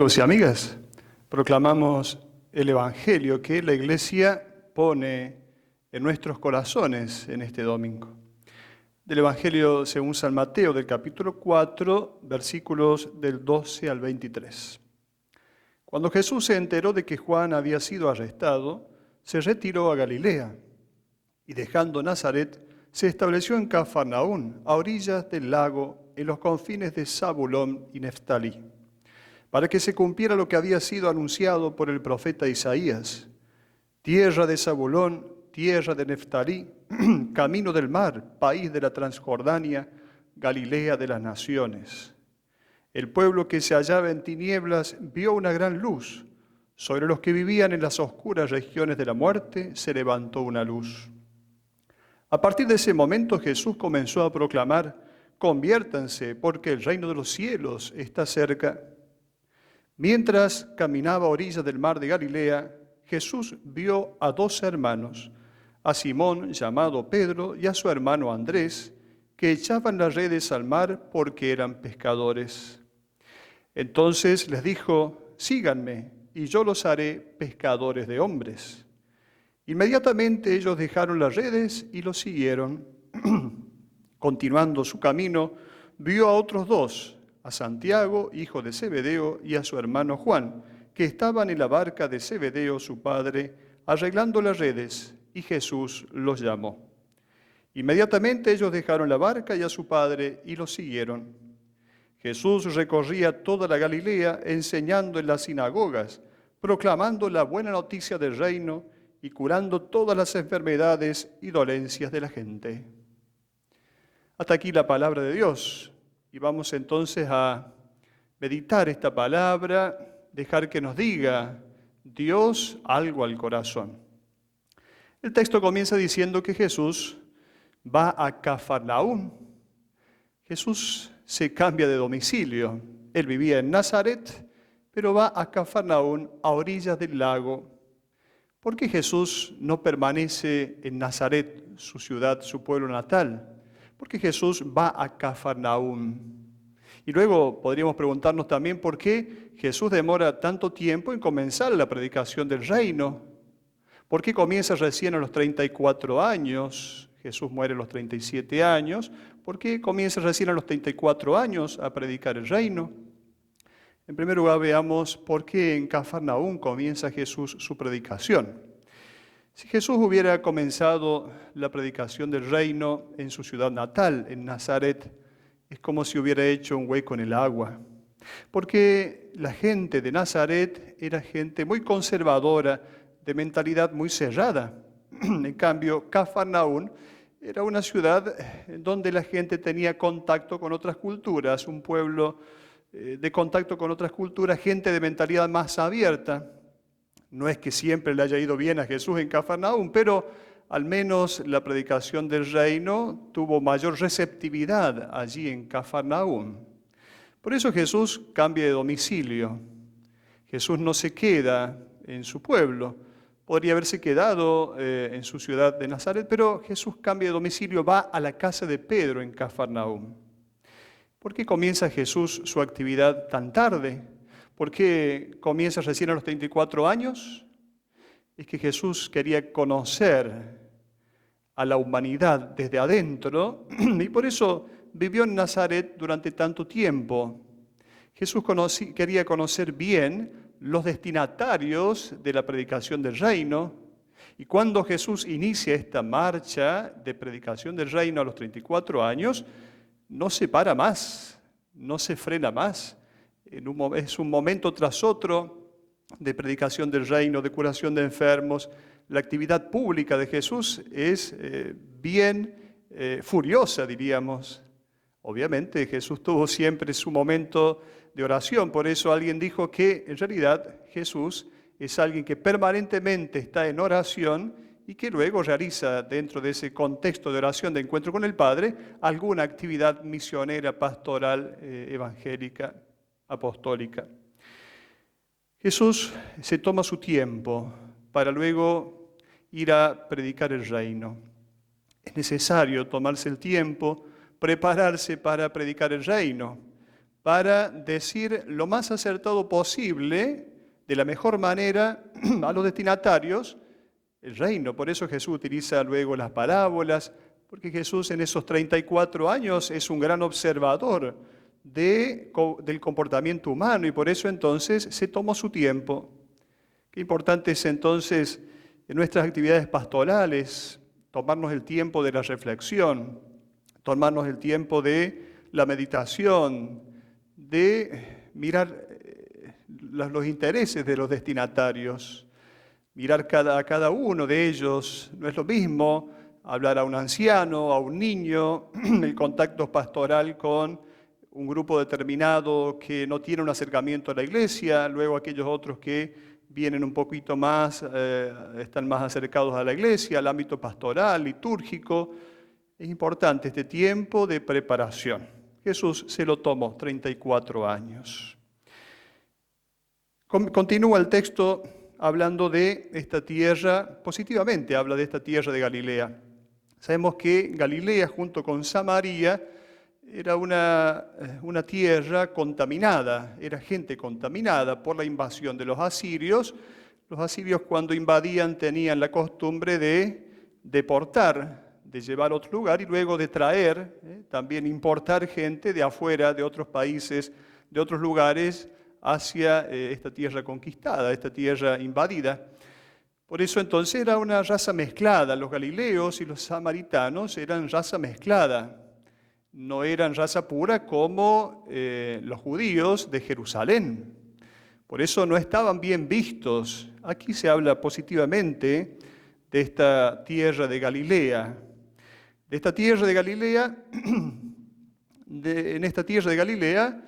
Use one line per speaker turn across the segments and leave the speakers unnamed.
Amigos y amigas, proclamamos el Evangelio que la Iglesia pone en nuestros corazones en este domingo. Del Evangelio según San Mateo, del capítulo 4, versículos del 12 al 23. Cuando Jesús se enteró de que Juan había sido arrestado, se retiró a Galilea y dejando Nazaret, se estableció en Cafarnaún, a orillas del lago, en los confines de Zabulón y Neftalí, para que se cumpliera lo que había sido anunciado por el profeta Isaías: tierra de Zabulón, tierra de Neftalí, camino del mar, país de la Transjordania, Galilea de las naciones. El pueblo que se hallaba en tinieblas vio una gran luz. Sobre los que vivían en las oscuras regiones de la muerte se levantó una luz. A partir de ese momento Jesús comenzó a proclamar: conviértanse, porque el reino de los cielos está cerca. Mientras caminaba a orillas del mar de Galilea, Jesús vio a dos hermanos, a Simón, llamado Pedro, y a su hermano Andrés, que echaban las redes al mar porque eran pescadores. Entonces les dijo: síganme, y yo los haré pescadores de hombres. Inmediatamente ellos dejaron las redes y los siguieron. Continuando su camino, vio a otros dos, a Santiago, hijo de Zebedeo, y a su hermano Juan, que estaban en la barca de Zebedeo, su padre, arreglando las redes, y Jesús los llamó. Inmediatamente ellos dejaron la barca y a su padre y los siguieron. Jesús recorría toda la Galilea, enseñando en las sinagogas, proclamando la buena noticia del reino y curando todas las enfermedades y dolencias de la gente. Hasta aquí la palabra de Dios. Y vamos entonces a meditar esta palabra, dejar que nos diga Dios algo al corazón. El texto comienza diciendo que Jesús va a Cafarnaún. Jesús se cambia de domicilio. Él vivía en Nazaret, pero va a Cafarnaún, a orillas del lago. ¿Por qué Jesús no permanece en Nazaret, su ciudad, su pueblo natal? Porque Jesús va a Cafarnaún. Y luego podríamos preguntarnos también por qué Jesús demora tanto tiempo en comenzar la predicación del reino. ¿Por qué comienza recién a los 34 años? Jesús muere a los 37 años. ¿Por qué comienza recién a los 34 años a predicar el reino? En primer lugar, veamos por qué en Cafarnaún comienza Jesús su predicación. Si Jesús hubiera comenzado la predicación del reino en su ciudad natal, en Nazaret, es como si hubiera hecho un hueco en el agua. Porque la gente de Nazaret era gente muy conservadora, de mentalidad muy cerrada. En cambio, Cafarnaún era una ciudad donde la gente tenía contacto con otras culturas, un pueblo de contacto con otras culturas, gente de mentalidad más abierta. No es que siempre le haya ido bien a Jesús en Cafarnaún, pero al menos la predicación del reino tuvo mayor receptividad allí en Cafarnaún. Por eso Jesús cambia de domicilio. Jesús no se queda en su pueblo. Podría haberse quedado en su ciudad de Nazaret, pero Jesús cambia de domicilio, va a la casa de Pedro en Cafarnaún. ¿Por qué comienza Jesús su actividad tan tarde? ¿Por qué comienza recién a los 34 años? Es que Jesús quería conocer a la humanidad desde adentro y por eso vivió en Nazaret durante tanto tiempo. Jesús quería conocer bien los destinatarios de la predicación del reino, y cuando Jesús inicia esta marcha de predicación del reino a los 34 años, no se para más, no se frena más. Es un momento tras otro de predicación del reino, de curación de enfermos. La actividad pública de Jesús es bien furiosa, diríamos. Obviamente Jesús tuvo siempre su momento de oración, por eso alguien dijo que en realidad Jesús es alguien que permanentemente está en oración y que luego realiza dentro de ese contexto de oración, de encuentro con el Padre, alguna actividad misionera, pastoral, evangélica, apostólica. Jesús se toma su tiempo para luego ir a predicar el reino. Es necesario tomarse el tiempo, prepararse para predicar el reino, para decir lo más acertado posible, de la mejor manera, a los destinatarios, el reino. Por eso Jesús utiliza luego las parábolas, porque Jesús en esos 34 años es un gran observador del comportamiento humano y por eso entonces se tomó su tiempo. Qué importante es entonces en nuestras actividades pastorales tomarnos el tiempo de la reflexión, tomarnos el tiempo de la meditación, de mirar los intereses de los destinatarios, mirar a cada uno de ellos. No es lo mismo hablar a un anciano, a un niño, el contacto pastoral con un grupo determinado que no tiene un acercamiento a la iglesia, luego aquellos otros que vienen un poquito más, están más acercados a la iglesia, al ámbito pastoral, litúrgico. Es importante este tiempo de preparación. Jesús se lo tomó, 34 años. Continúa el texto hablando de esta tierra, positivamente habla de esta tierra de Galilea. Sabemos que Galilea junto con Samaria era una tierra contaminada, era gente contaminada por la invasión de los asirios. Los asirios cuando invadían tenían la costumbre de deportar, de llevar a otro lugar y luego de traer, también importar gente de afuera, de otros países, de otros lugares, hacia esta tierra conquistada, esta tierra invadida. Por eso entonces era una raza mezclada, los galileos y los samaritanos eran raza mezclada. No eran raza pura como los judíos de Jerusalén. Por eso no estaban bien vistos. Aquí se habla positivamente de esta tierra de Galilea. De esta tierra de Galilea, en esta tierra de Galilea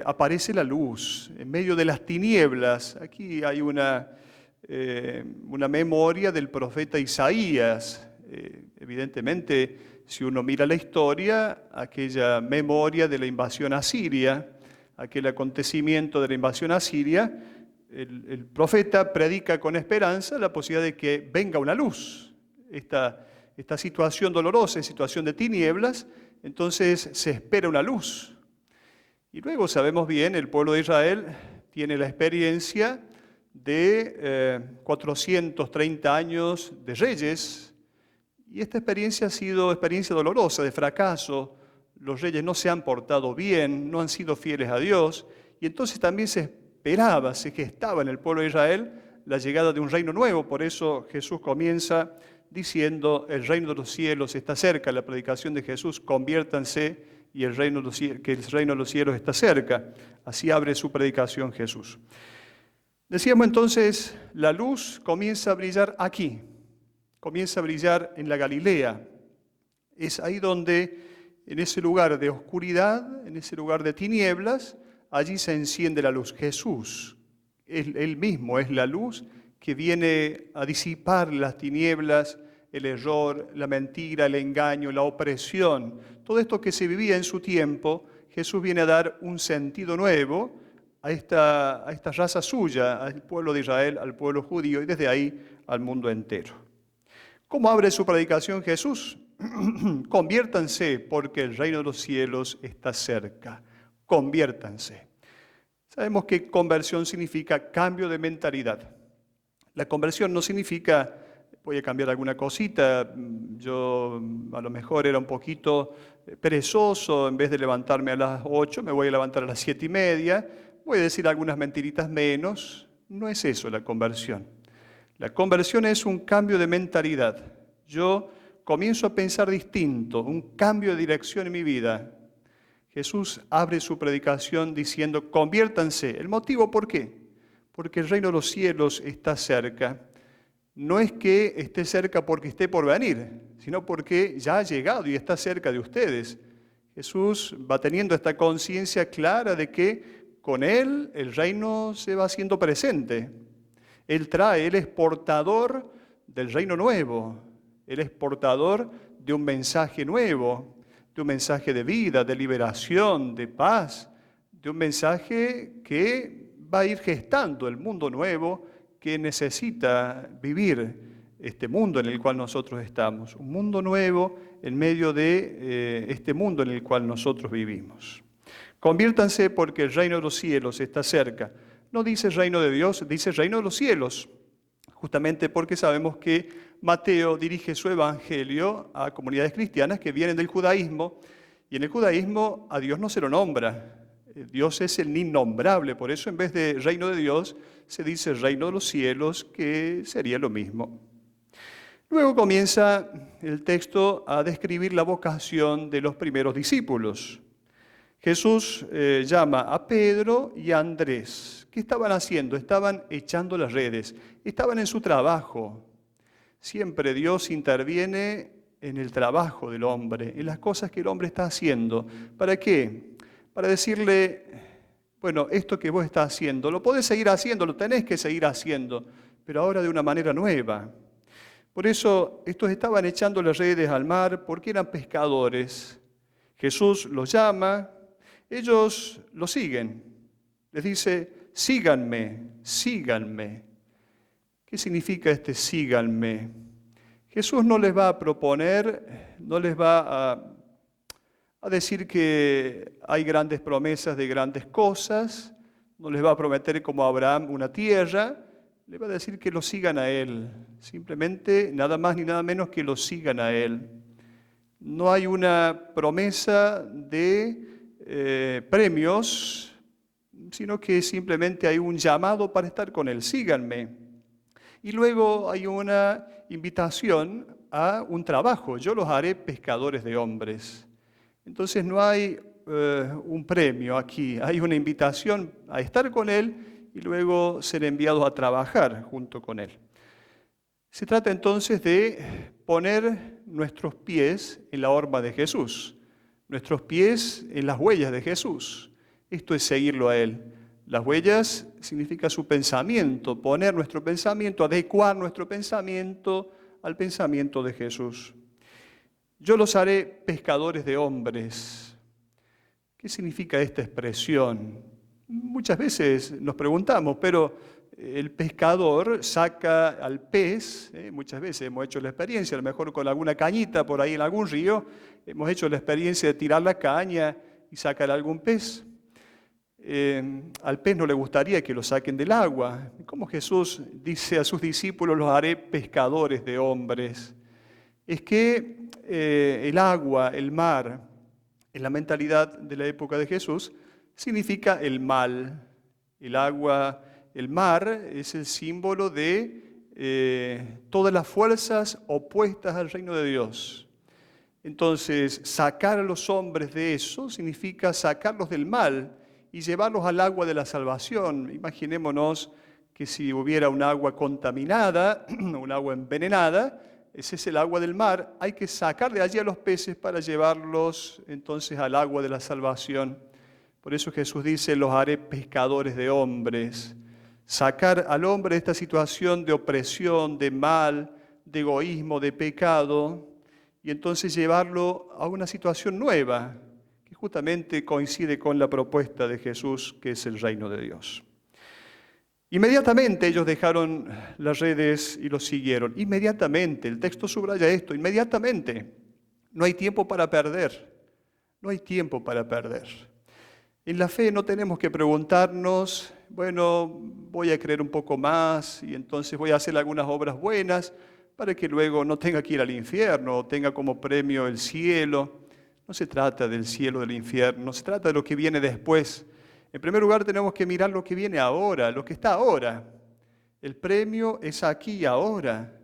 aparece la luz, en medio de las tinieblas. Aquí hay una memoria del profeta Isaías. Evidentemente, si uno mira la historia, aquella memoria de la invasión asiria, aquel acontecimiento de la invasión asiria, el profeta predica con esperanza la posibilidad de que venga una luz. Esta situación dolorosa, situación de tinieblas, entonces se espera una luz. Y luego sabemos bien, el pueblo de Israel tiene la experiencia de 430 años de reyes, y esta experiencia ha sido experiencia dolorosa, de fracaso. Los reyes no se han portado bien, no han sido fieles a Dios, y entonces también se esperaba, se gestaba en el pueblo de Israel la llegada de un reino nuevo. Por eso Jesús comienza diciendo, el reino de los cielos está cerca. La predicación de Jesús, conviértanse, y que el reino de los cielos está cerca. Así abre su predicación Jesús. Decíamos entonces, la luz comienza a brillar aquí. Comienza a brillar en la Galilea. Es ahí donde, en ese lugar de oscuridad, en ese lugar de tinieblas, allí se enciende la luz. Jesús, Él mismo es la luz que viene a disipar las tinieblas, el error, la mentira, el engaño, la opresión. Todo esto que se vivía en su tiempo, Jesús viene a dar un sentido nuevo a esta raza suya, al pueblo de Israel, al pueblo judío y desde ahí al mundo entero. ¿Cómo abre su predicación Jesús? Conviértanse porque el reino de los cielos está cerca. Conviértanse. Sabemos que conversión significa cambio de mentalidad. La conversión no significa, voy a cambiar alguna cosita, yo a lo mejor era un poquito perezoso, en vez de levantarme a las 8, me voy a levantar a las 7:30, voy a decir algunas mentiritas menos. No es eso la conversión. La conversión es un cambio de mentalidad. Yo comienzo a pensar distinto, un cambio de dirección en mi vida. Jesús abre su predicación diciendo, conviértanse. ¿El motivo por qué? Porque el reino de los cielos está cerca. No es que esté cerca porque esté por venir, sino porque ya ha llegado y está cerca de ustedes. Jesús va teniendo esta conciencia clara de que con Él el reino se va haciendo presente. Él es portador del reino nuevo. Él es portador de un mensaje nuevo, de un mensaje de vida, de liberación, de paz, de un mensaje que va a ir gestando el mundo nuevo que necesita vivir este mundo en el cual nosotros estamos. Un mundo nuevo en medio de este mundo en el cual nosotros vivimos. Conviértanse porque el reino de los cielos está cerca. No dice reino de Dios, dice reino de los cielos. Justamente porque sabemos que Mateo dirige su evangelio a comunidades cristianas que vienen del judaísmo, y en el judaísmo a Dios no se lo nombra. Dios es el innombrable, por eso en vez de reino de Dios se dice reino de los cielos, que sería lo mismo. Luego comienza el texto a describir la vocación de los primeros discípulos. Jesús llama a Pedro y a Andrés. ¿Qué estaban haciendo? Estaban echando las redes, estaban en su trabajo. Siempre Dios interviene en el trabajo del hombre, en las cosas que el hombre está haciendo. ¿Para qué? Para decirle, bueno, esto que vos estás haciendo, lo podés seguir haciendo, lo tenés que seguir haciendo, pero ahora de una manera nueva. Por eso estos estaban echando las redes al mar porque eran pescadores. Jesús los llama, ellos lo siguen. Les dice, síganme, síganme. ¿Qué significa este síganme? Jesús no les va a proponer, no les va a decir que hay grandes promesas de grandes cosas, no les va a prometer como a Abraham una tierra, le va a decir que lo sigan a Él, simplemente nada más ni nada menos que lo sigan a Él. No hay una promesa de premios, sino que simplemente hay un llamado para estar con Él, síganme. Y luego hay una invitación a un trabajo, yo los haré pescadores de hombres. Entonces no hay un premio aquí, hay una invitación a estar con Él y luego ser enviados a trabajar junto con Él. Se trata entonces de poner nuestros pies en la horma de Jesús, nuestros pies en las huellas de Jesús. Esto es seguirlo a Él. Las huellas significa su pensamiento, poner nuestro pensamiento, adecuar nuestro pensamiento al pensamiento de Jesús. Yo los haré pescadores de hombres. ¿Qué significa esta expresión? Muchas veces nos preguntamos, pero el pescador saca al pez, muchas veces hemos hecho la experiencia, a lo mejor con alguna cañita por ahí en algún río, hemos hecho la experiencia de tirar la caña y sacar algún pez. Al pez no le gustaría que lo saquen del agua. Como Jesús dice a sus discípulos, los haré pescadores de hombres. Es que el agua, el mar, en la mentalidad de la época de Jesús, significa el mal. El agua, el mar es el símbolo de todas las fuerzas opuestas al reino de Dios. Entonces, sacar a los hombres de eso significa sacarlos del mal y llevarlos al agua de la salvación. Imaginémonos que si hubiera un agua contaminada, un agua envenenada, ese es el agua del mar, hay que sacar de allí a los peces para llevarlos entonces al agua de la salvación. Por eso Jesús dice, los haré pescadores de hombres. Sacar al hombre de esta situación de opresión, de mal, de egoísmo, de pecado, y entonces llevarlo a una situación nueva, que justamente coincide con la propuesta de Jesús, que es el reino de Dios. Inmediatamente ellos dejaron las redes y los siguieron. Inmediatamente, el texto subraya esto, inmediatamente. No hay tiempo para perder, no hay tiempo para perder. En la fe no tenemos que preguntarnos, bueno, voy a creer un poco más y entonces voy a hacer algunas obras buenas para que luego no tenga que ir al infierno o tenga como premio el cielo. No se trata del cielo, del infierno, no se trata de lo que viene después. En primer lugar tenemos que mirar lo que viene ahora, lo que está ahora. El premio es aquí y ahora.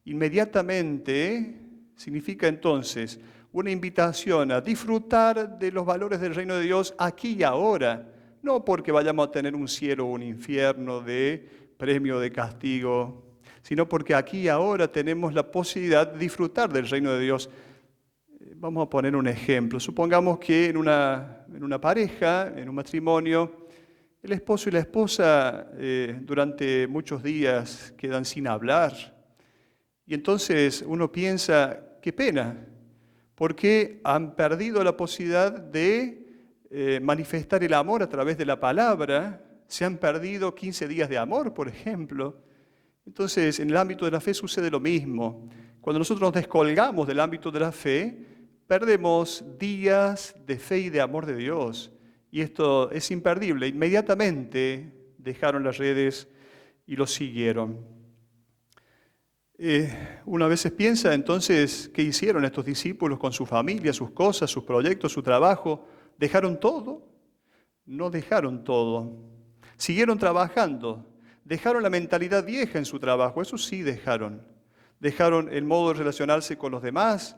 Inmediatamente significa entonces una invitación a disfrutar de los valores del reino de Dios aquí y ahora. No porque vayamos a tener un cielo o un infierno de premio o de castigo, sino porque aquí y ahora tenemos la posibilidad de disfrutar del reino de Dios. Vamos a poner un ejemplo. Supongamos que en una pareja, en un matrimonio, el esposo y la esposa durante muchos días quedan sin hablar. Y entonces uno piensa, qué pena, porque han perdido la posibilidad de manifestar el amor a través de la palabra. Se han perdido 15 días de amor, por ejemplo. Entonces, en el ámbito de la fe sucede lo mismo. Cuando nosotros nos descolgamos del ámbito de la fe, perdemos días de fe y de amor de Dios. Y esto es imperdible. Inmediatamente dejaron las redes y lo siguieron. Una vez piensa entonces, ¿qué hicieron estos discípulos con su familia, sus cosas, sus proyectos, su trabajo? ¿Dejaron todo? No dejaron todo. Siguieron trabajando. Dejaron la mentalidad vieja en su trabajo, eso sí dejaron. Dejaron el modo de relacionarse con los demás,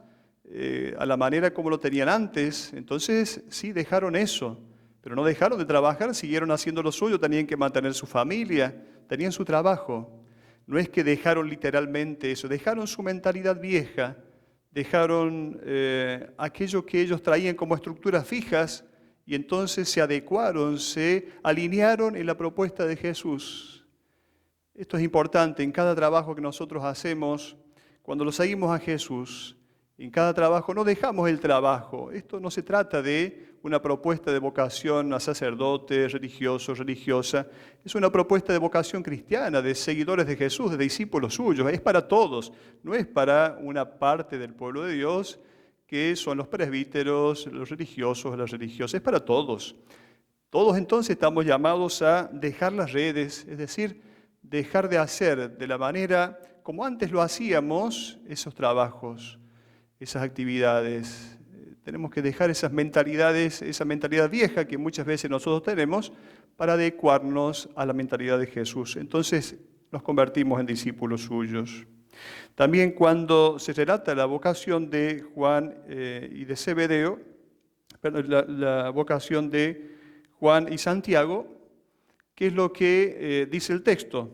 a la manera como lo tenían antes. Entonces sí dejaron eso, pero no dejaron de trabajar, siguieron haciendo lo suyo, tenían que mantener su familia, tenían su trabajo. No es que dejaron literalmente eso, dejaron su mentalidad vieja, dejaron aquello que ellos traían como estructuras fijas y entonces se adecuaron, se alinearon en la propuesta de Jesús. Esto es importante en cada trabajo que nosotros hacemos, cuando lo seguimos a Jesús. En cada trabajo no dejamos el trabajo. Esto no se trata de una propuesta de vocación a sacerdote, religioso, religiosa. Es una propuesta de vocación cristiana, de seguidores de Jesús, de discípulos suyos. Es para todos, no es para una parte del pueblo de Dios que son los presbíteros, los religiosos, las religiosas. Es para todos. Todos entonces estamos llamados a dejar las redes, es decir, dejar de hacer de la manera como antes lo hacíamos esos trabajos, esas actividades. Tenemos que dejar esas mentalidades, esa mentalidad vieja que muchas veces nosotros tenemos para adecuarnos a la mentalidad de Jesús. Entonces nos convertimos en discípulos suyos. También cuando se relata la vocación de Juan y de Zebedeo, la vocación de Juan y Santiago, ¿qué es lo que dice el texto?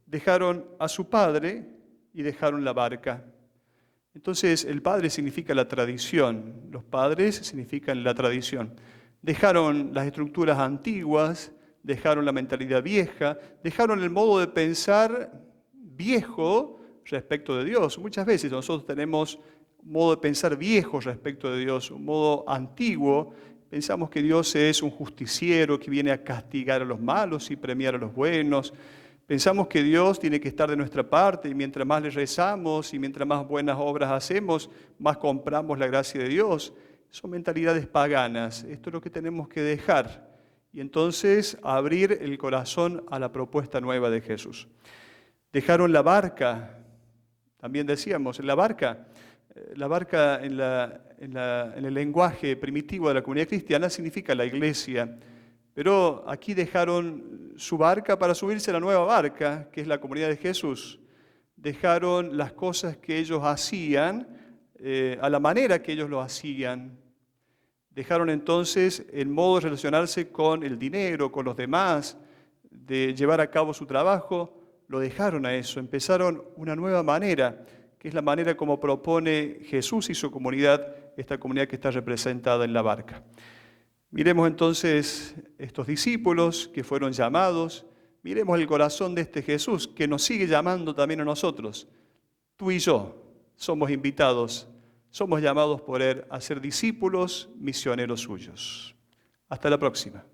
Dejaron a su padre y dejaron la barca. Entonces, el padre significa la tradición, los padres significan la tradición. Dejaron las estructuras antiguas, dejaron la mentalidad vieja, dejaron el modo de pensar viejo respecto de Dios. Muchas veces nosotros tenemos un modo de pensar viejo respecto de Dios, un modo antiguo. Pensamos que Dios es un justiciero que viene a castigar a los malos y premiar a los buenos. Pensamos que Dios tiene que estar de nuestra parte y mientras más le rezamos y mientras más buenas obras hacemos, más compramos la gracia de Dios. Son mentalidades paganas. Esto es lo que tenemos que dejar y entonces abrir el corazón a la propuesta nueva de Jesús. Dejaron la barca, también decíamos, la barca en el lenguaje primitivo de la comunidad cristiana significa la iglesia. Pero aquí dejaron su barca para subirse a la nueva barca, que es la comunidad de Jesús. Dejaron las cosas que ellos hacían a la manera que ellos lo hacían. Dejaron entonces el modo de relacionarse con el dinero, con los demás, de llevar a cabo su trabajo. Lo dejaron a eso. Empezaron una nueva manera, que es la manera como propone Jesús y su comunidad, esta comunidad que está representada en la barca. Miremos entonces estos discípulos que fueron llamados, miremos el corazón de este Jesús que nos sigue llamando también a nosotros. Tú y yo somos invitados, somos llamados por Él a ser discípulos misioneros suyos. Hasta la próxima.